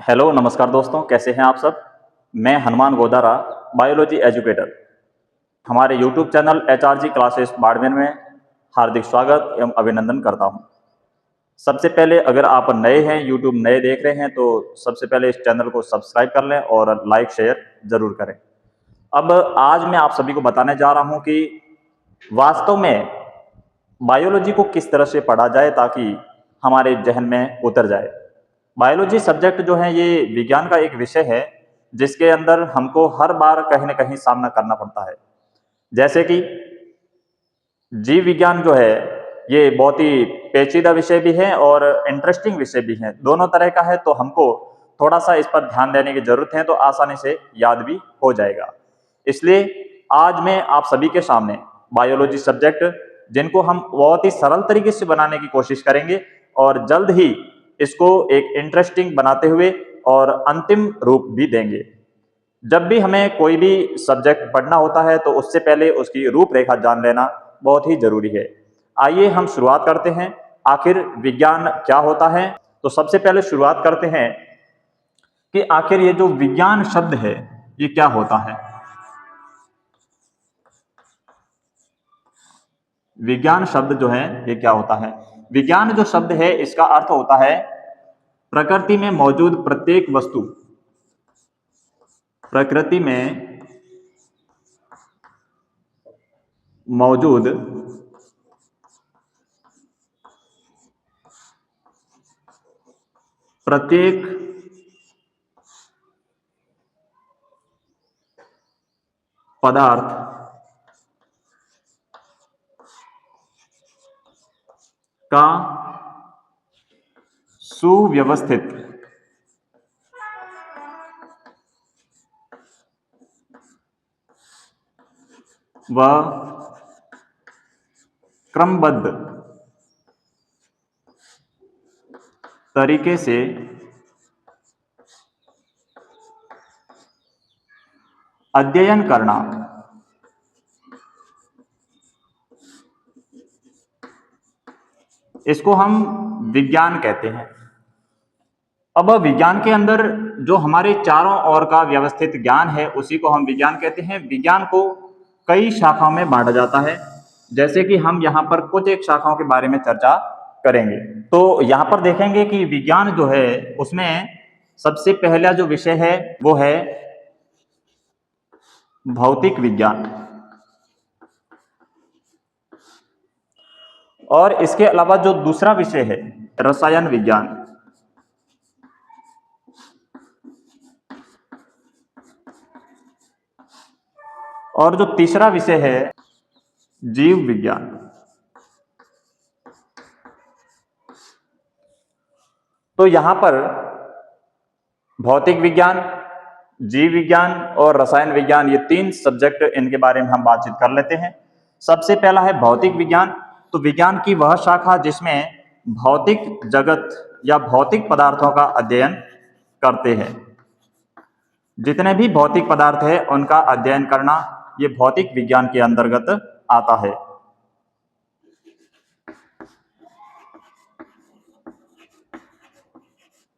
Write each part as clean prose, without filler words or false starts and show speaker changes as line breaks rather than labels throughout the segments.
Hello नमस्कार दोस्तों, कैसे हैं आप सब। मैं हनुमान गोदारा, बायोलॉजी एजुकेटर। हमारे YouTube channel HRG classes Barmer में हार्दिक स्वागत एवं अभिनंदन करता हूं। सबसे पहले अगर आप नए हैं, यूट्यूब नए देख रहे हैं, तो सबसे पहले इस चैनल को सब्सक्राइब कर लें और लाइक शेयर जरूर करें। अब आज मैं आप सभी को बताने जा रहा हूं कि वास्तव में बायोलॉजी को किस तरह से पढ़ा जाए ताकि हमारे जहन में उतर जाए। बायोलॉजी सब्जेक्ट जो है ये विज्ञान का एक विषय है जिसके अंदर हमको हर बार कहीं ना कहीं सामना करना पड़ता है। जैसे कि जीव विज्ञान जो है ये बहुत ही पेचीदा विषय भी है और इंटरेस्टिंग विषय भी है, दोनों तरह का है। तो हमको थोड़ा सा इस पर ध्यान देने की जरूरत है, तो आसानी से याद भी हो जाएगा। इसलिए आज मैं आप सभी के सामने बायोलॉजी सब्जेक्ट जिनको हम बहुत ही सरल तरीके से बनाने की कोशिश करेंगे और जल्द ही इसको एक इंटरेस्टिंग बनाते हुए और अंतिम रूप भी देंगे। जब भी हमें कोई भी सब्जेक्ट पढ़ना होता है तो उससे पहले उसकी रूपरेखा जान लेना बहुत ही जरूरी है। आइए हम शुरुआत करते हैं, आखिर विज्ञान क्या होता है। तो सबसे पहले शुरुआत करते हैं कि आखिर ये जो विज्ञान शब्द है ये क्या होता है। विज्ञान शब्द जो है ये क्या होता है। विज्ञान जो शब्द है इसका अर्थ होता है प्रकृति में मौजूद प्रत्येक वस्तु, प्रकृति में मौजूद प्रत्येक पदार्थ का सुव्यवस्थित व क्रमबद्ध तरीके से अध्ययन करना इसको हम विज्ञान कहते हैं। अब विज्ञान के अंदर जो हमारे चारों ओर का व्यवस्थित ज्ञान है उसी को हम विज्ञान कहते हैं। विज्ञान को कई शाखाओं में बांटा जाता है, जैसे कि हम यहाँ पर कुछ एक शाखाओं के बारे में चर्चा करेंगे। तो यहाँ पर देखेंगे कि विज्ञान जो है उसमें सबसे पहला जो विषय है वो है भौतिक विज्ञान, और इसके अलावा जो दूसरा विषय है रसायन विज्ञान, और जो तीसरा विषय है जीव विज्ञान। तो यहां पर भौतिक विज्ञान, जीव विज्ञान और रसायन विज्ञान, ये तीन सब्जेक्ट, इनके बारे में हम बातचीत कर लेते हैं। सबसे पहला है भौतिक विज्ञान। तो विज्ञान की वह शाखा जिसमें भौतिक जगत या भौतिक पदार्थों का अध्ययन करते हैं। जितने भी भौतिक पदार्थ है उनका अध्ययन करना ये भौतिक विज्ञान के अंतर्गत आता है।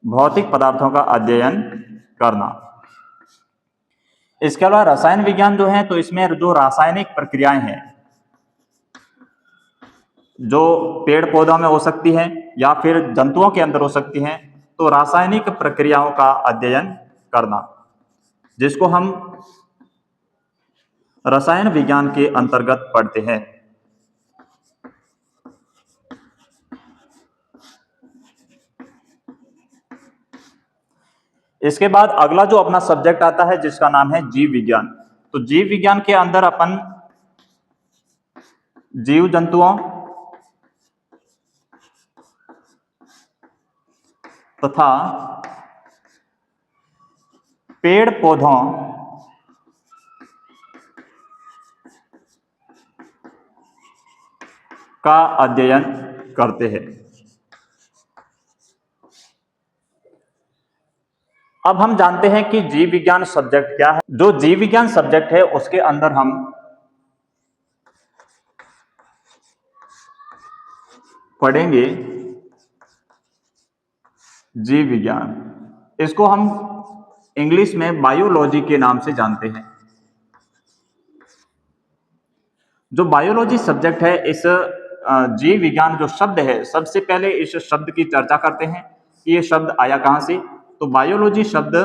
भौतिक पदार्थों का अध्ययन करना। इसके अलावा रसायन विज्ञान जो है तो इसमें जो रासायनिक प्रक्रियाएं हैं जो पेड़ पौधों में हो सकती हैं या फिर जंतुओं के अंदर हो सकती हैं, तो रासायनिक प्रक्रियाओं का अध्ययन करना जिसको हम रसायन विज्ञान के अंतर्गत पढ़ते हैं। इसके बाद अगला जो अपना सब्जेक्ट आता है जिसका नाम है जीव विज्ञान। तो जीव विज्ञान के अंदर अपन जीव जंतुओं तथा पेड़ पौधों का अध्ययन करते हैं। अब हम जानते हैं कि जीव विज्ञान सब्जेक्ट क्या है। जो जीव विज्ञान सब्जेक्ट है उसके अंदर हम पढ़ेंगे जीव विज्ञान। इसको हम इंग्लिश में बायोलॉजी के नाम से जानते हैं। जो बायोलॉजी सब्जेक्ट है, इस जीव विज्ञान जो शब्द है, सबसे पहले इस शब्द की चर्चा करते हैं कि ये शब्द आया कहां से। तो बायोलॉजी शब्द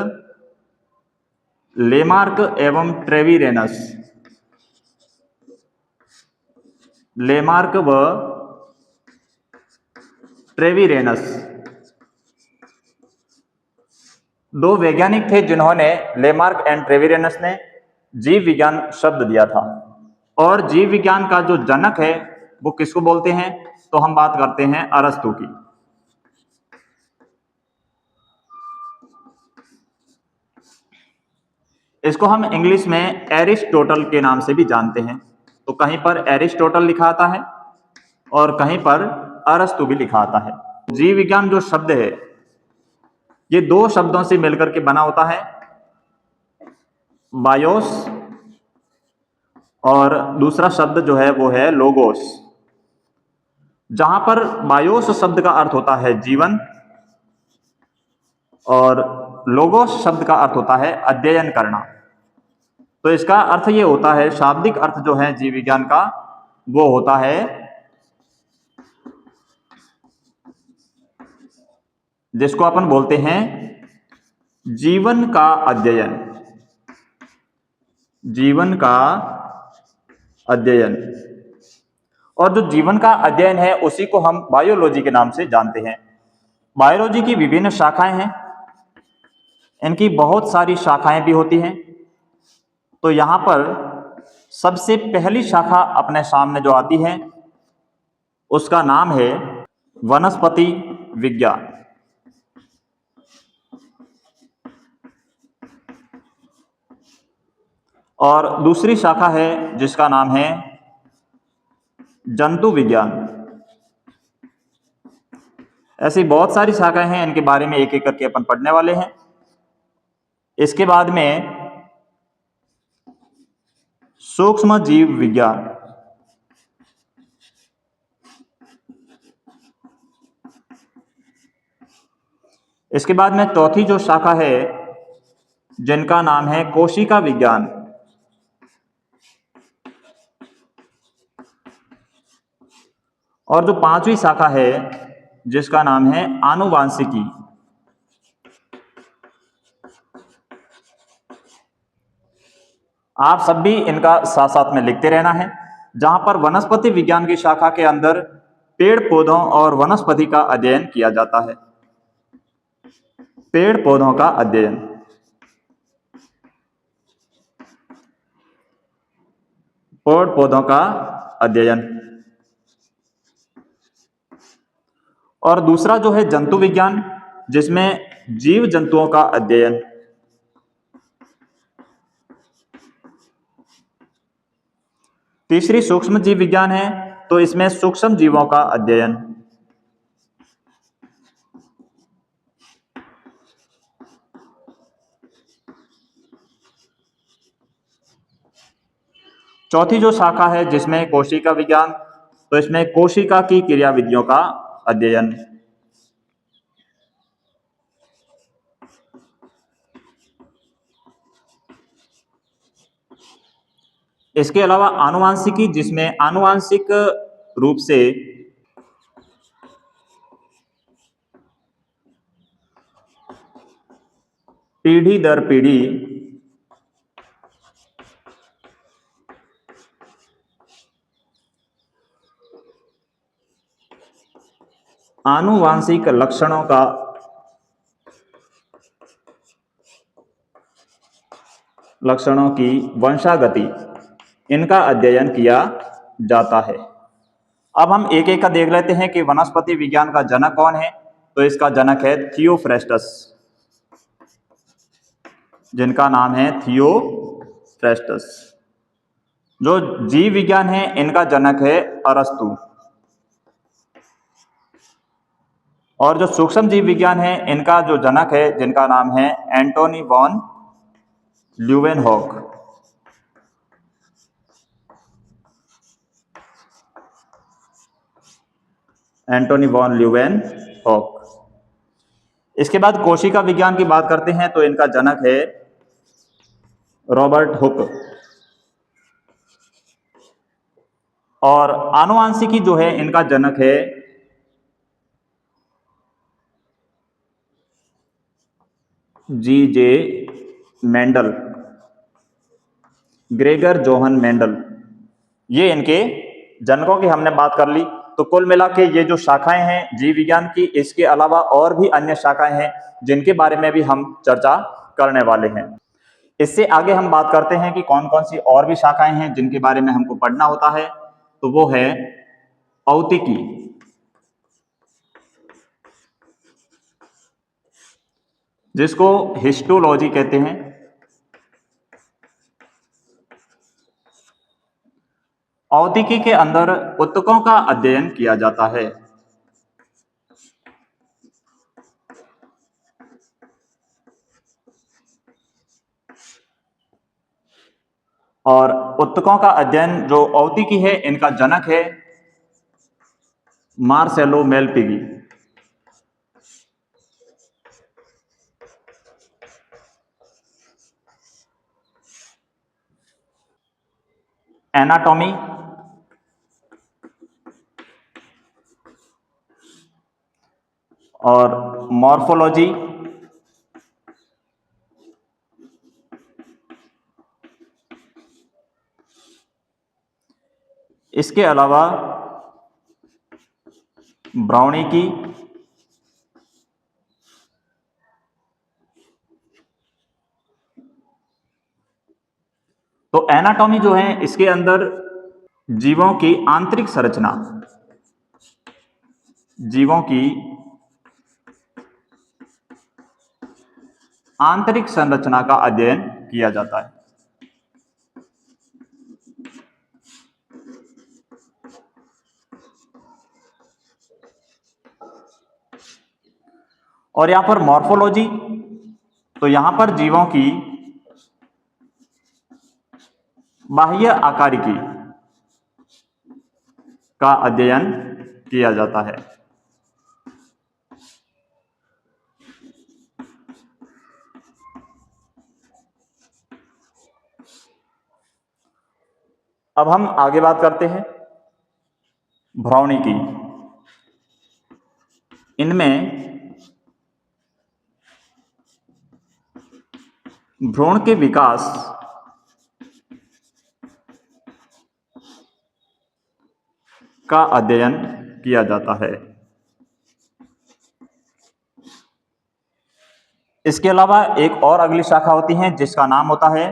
लेमार्क एवं ट्रेविरेनस, लेमार्क व ट्रेविरेनस दो वैज्ञानिक थे जिन्होंने, लेमार्क एंड ट्रेविरेनस ने जीव विज्ञान शब्द दिया था। और जीव विज्ञान का जो जनक है वो किसको बोलते हैं, तो हम बात करते हैं अरस्तु की। इसको हम इंग्लिश में एरिस्टोटल के नाम से भी जानते हैं। तो कहीं पर एरिस्टोटल लिखा आता है और कहीं पर अरस्तु भी लिखा आता है। जीव विज्ञान जो शब्द है ये दो शब्दों से मिलकर के बना होता है, बायोस और दूसरा शब्द जो है वो है लोगोस। जहां पर बायोस शब्द का अर्थ होता है जीवन और लोगोस शब्द का अर्थ होता है अध्ययन करना। तो इसका अर्थ ये होता है, शाब्दिक अर्थ जो है जीव विज्ञान का वो होता है जिसको अपन बोलते हैं जीवन का अध्ययन, जीवन का अध्ययन। और जो जीवन का अध्ययन है उसी को हम बायोलॉजी के नाम से जानते हैं। बायोलॉजी की विभिन्न शाखाएं हैं, इनकी बहुत सारी शाखाएं भी होती हैं। तो यहां पर सबसे पहली शाखा अपने सामने जो आती है उसका नाम है वनस्पति विज्ञान। और दूसरी शाखा है जिसका नाम है जंतु विज्ञान। ऐसी बहुत सारी शाखाएं हैं, इनके बारे में एक एक करके अपन पढ़ने वाले हैं। इसके बाद में सूक्ष्म जीव विज्ञान, इसके बाद में चौथी जो शाखा है जिनका नाम है कोशिका विज्ञान, और जो पांचवी शाखा है जिसका नाम है आनुवांशिकी। आप सब भी इनका साथ साथ में लिखते रहना है। जहां पर वनस्पति विज्ञान की शाखा के अंदर पेड़ पौधों और वनस्पति का अध्ययन किया जाता है। पेड़ पौधों का अध्ययन, पेड़ पौधों का अध्ययन। और दूसरा जो है जंतु विज्ञान, जिसमें जीव जंतुओं का अध्ययन। तीसरी सूक्ष्म जीव विज्ञान है, तो इसमें सूक्ष्म जीवों का अध्ययन। चौथी जो शाखा है जिसमें कोशिका विज्ञान, तो इसमें कोशिका की क्रियाविधियों का अध्ययन। इसके अलावा आनुवांशिकी, जिसमें आनुवांशिक रूप से पीढ़ी दर पीढ़ी आनुवांशिक लक्षणों का लक्षणों की वंशागति, इनका अध्ययन किया जाता है। अब हम एक एक का देख लेते हैं कि वनस्पति विज्ञान का जनक कौन है। तो इसका जनक है थियोफ्रेस्टस, जिनका नाम है थियोफ्रेस्टस। जो जीव विज्ञान है इनका जनक है अरस्तु। और जो सूक्ष्म जीव विज्ञान है इनका जो जनक है जिनका नाम है Antony von Leeuwenhoek. Antony von Leeuwenhoek. इसके बाद कोशिका विज्ञान की बात करते हैं तो इनका जनक है रॉबर्ट हुक। और आनुवांशिकी जो है इनका जनक है G J. Mendel, Gregor Johann Mendel. ये इनके जनकों की हमने बात कर ली। तो कुल मिला के ये जो शाखाएं हैं जीव विज्ञान की, इसके अलावा और भी अन्य शाखाएं हैं जिनके बारे में भी हम चर्चा करने वाले हैं। इससे आगे हम बात करते हैं कि कौन कौन सी और भी शाखाएं हैं जिनके बारे में हमको पढ़ना होता है। तो वो है औतिकी, जिसको हिस्टोलॉजी कहते हैं। औतिकी के अंदर ऊतकों का अध्ययन किया जाता है। और ऊतकों का अध्ययन जो औतिकी है इनका जनक है मार्सेलो मेलपिगी। एनाटॉमी, और मॉर्फोलॉजी, इसके अलावा ब्राउनिकी, तो एनाटॉमी जो है इसके अंदर जीवों की आंतरिक संरचना, जीवों की आंतरिक संरचना का अध्ययन किया जाता है। और यहां पर मॉर्फोलॉजी, तो यहां पर जीवों की बाह्य आकारिकी का अध्ययन किया जाता है। अब हम आगे बात करते हैं भ्रूणिकी। इनमें भ्रूण के विकास का अध्ययन किया जाता है। इसके अलावा एक और अगली शाखा होती है जिसका नाम होता है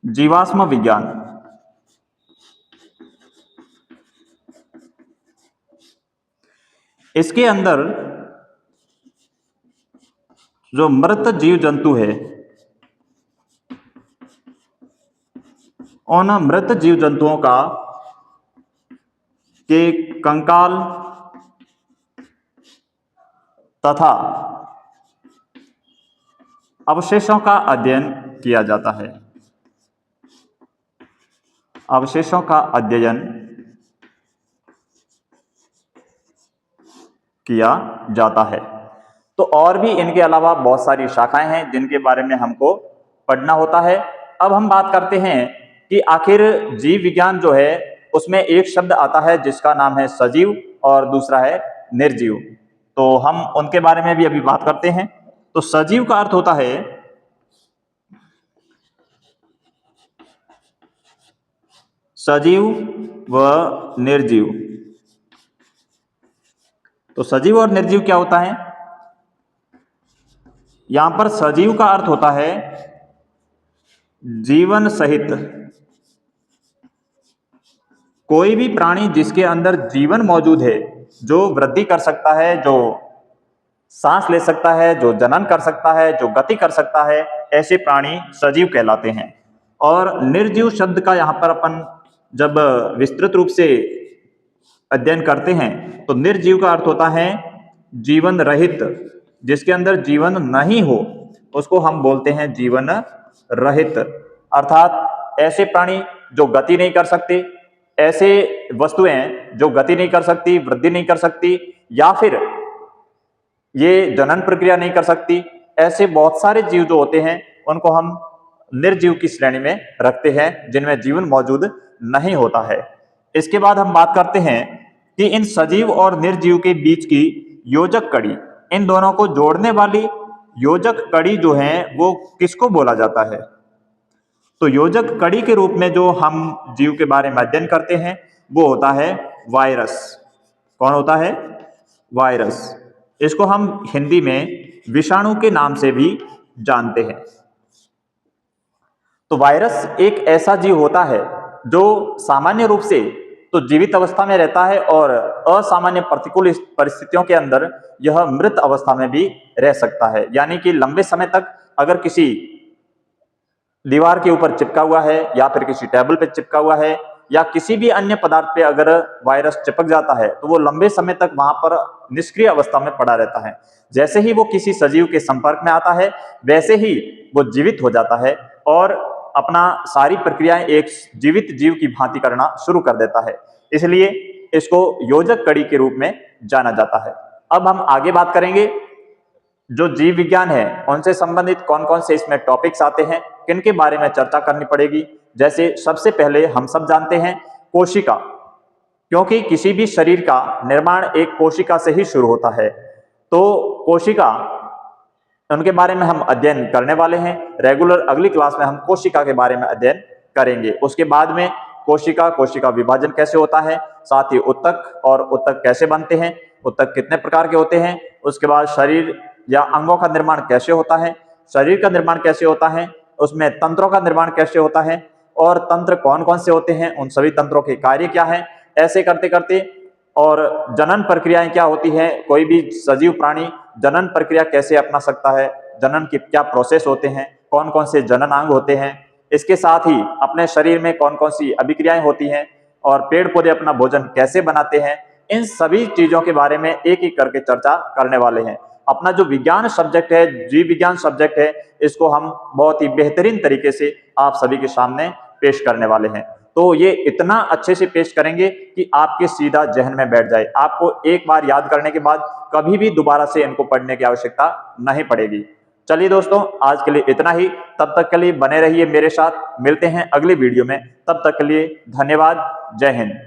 जीवाश्म विज्ञान। इसके अंदर जो मृत जीव जंतु है, उन मृत जीव जंतुओं का के कंकाल तथा अवशेषों का अध्ययन किया जाता है। अवशेषों का अध्ययन किया जाता है। तो और भी इनके अलावा बहुत सारी शाखाएं हैं जिनके बारे में हमको पढ़ना होता है। अब हम बात करते हैं कि आखिर जीव विज्ञान जो है उसमें एक शब्द आता है जिसका नाम है सजीव और दूसरा है निर्जीव। तो हम उनके बारे में भी अभी बात करते हैं। तो सजीव का अर्थ होता है सजीव व निर्जीव। तो सजीव और निर्जीव क्या होता है? यहां पर सजीव का अर्थ होता है जीवन सहित कोई भी प्राणी जिसके अंदर जीवन मौजूद है, जो वृद्धि कर सकता है, जो सांस ले सकता है, जो जनन कर सकता है, जो गति कर सकता है, ऐसे प्राणी सजीव कहलाते हैं। और निर्जीव शब्द का यहां पर अपन जब विस्तृत रूप से अध्ययन करते हैं तो निर्जीव का अर्थ होता है जीवन रहित, जिसके अंदर जीवन नहीं हो उसको हम बोलते हैं जीवन रहित। अर्थात ऐसे प्राणी जो गति नहीं कर सकते, ऐसे वस्तुएं जो गति नहीं कर सकती, वृद्धि नहीं कर सकती, या फिर ये जनन प्रक्रिया नहीं कर सकती। ऐसे बहुत सारे जीव जो होते हैं उनको हम निर्जीव की श्रेणी में रखते हैं, जिनमें जीवन मौजूद नहीं होता है। इसके बाद हम बात करते हैं कि इन सजीव और निर्जीव के बीच की योजक कड़ी, इन दोनों को जोड़ने वाली योजक कड़ी जो है वो किसको बोला जाता है? तो योजक कड़ी के रूप में जो हम जीव के बारे में अध्ययन करते हैं वो होता है वायरस। कौन होता है? वायरस। इसको हम हिंदी में विषाणु के नाम से भी जानते हैं। तो वायरस एक ऐसा जीव होता है जो सामान्य रूप से तो जीवित अवस्था में रहता है और असामान्य प्रतिकूल परिस्थितियों के अंदर यह मृत अवस्था में भी रह सकता है। यानी कि लंबे समय तक अगर किसी दीवार के ऊपर चिपका हुआ है या फिर किसी टेबल पे चिपका हुआ है या किसी भी अन्य पदार्थ पे अगर वायरस चिपक जाता है तो वो लंबे समय तक वहां पर निष्क्रिय अवस्था में पड़ा रहता है। जैसे ही वो किसी सजीव के संपर्क में आता है वैसे ही वो जीवित हो जाता है और अपना सारी प्रक्रियाएं एक जीवित जीव की भांति करना शुरू कर देता है। इसलिए इसको योजक कड़ी के रूप में जाना जाता है। अब हम आगे बात करेंगे जो जीव विज्ञान है उनसे संबंधित कौन कौन से इसमें टॉपिक्स आते हैं, किन के बारे में चर्चा करनी पड़ेगी। जैसे सबसे पहले हम सब जानते हैं कोशिका, क्योंकि किसी भी शरीर का निर्माण एक कोशिका से ही शुरू होता है। तो कोशिका, उनके बारे में हम अध्ययन करने वाले हैं। रेगुलर अगली क्लास में हम कोशिका के बारे में अध्ययन करेंगे। उसके बाद में कोशिका विभाजन कैसे होता है, साथ ही उत्तक और उत्तक कैसे बनते हैं, उत्तक कितने प्रकार के होते हैं, उसके बाद शरीर या अंगों का निर्माण कैसे होता है, शरीर का निर्माण कैसे होता है, उसमें तंत्रों का निर्माण कैसे होता है और तंत्र कौन कौन से होते हैं, उन सभी तंत्रों के कार्य क्या है, ऐसे करते करते और जनन प्रक्रियाएं क्या होती है, कोई भी सजीव प्राणी जनन प्रक्रिया कैसे अपना सकता है, जनन के क्या प्रोसेस होते हैं, कौन कौन से जनन अंग होते हैं, इसके साथ ही अपने शरीर में कौन कौन सी अभिक्रियाएं होती हैं और पेड़ पौधे अपना भोजन कैसे बनाते हैं, इन सभी चीजों के बारे में एक एक करके चर्चा करने वाले हैं। अपना जो विज्ञान सब्जेक्ट है, जीव विज्ञान सब्जेक्ट है, इसको हम बहुत ही बेहतरीन तरीके से आप सभी के सामने पेश करने वाले हैं। तो ये इतना अच्छे से पेश करेंगे कि आपके सीधा जहन में बैठ जाए। आपको एक बार याद करने के बाद कभी भी दोबारा से इनको पढ़ने की आवश्यकता नहीं पड़ेगी। चलिए दोस्तों, आज के लिए इतना ही। तब तक के लिए बने रहिए मेरे साथ। मिलते हैं अगली वीडियो में। तब तक के लिए धन्यवाद। जय हिंद।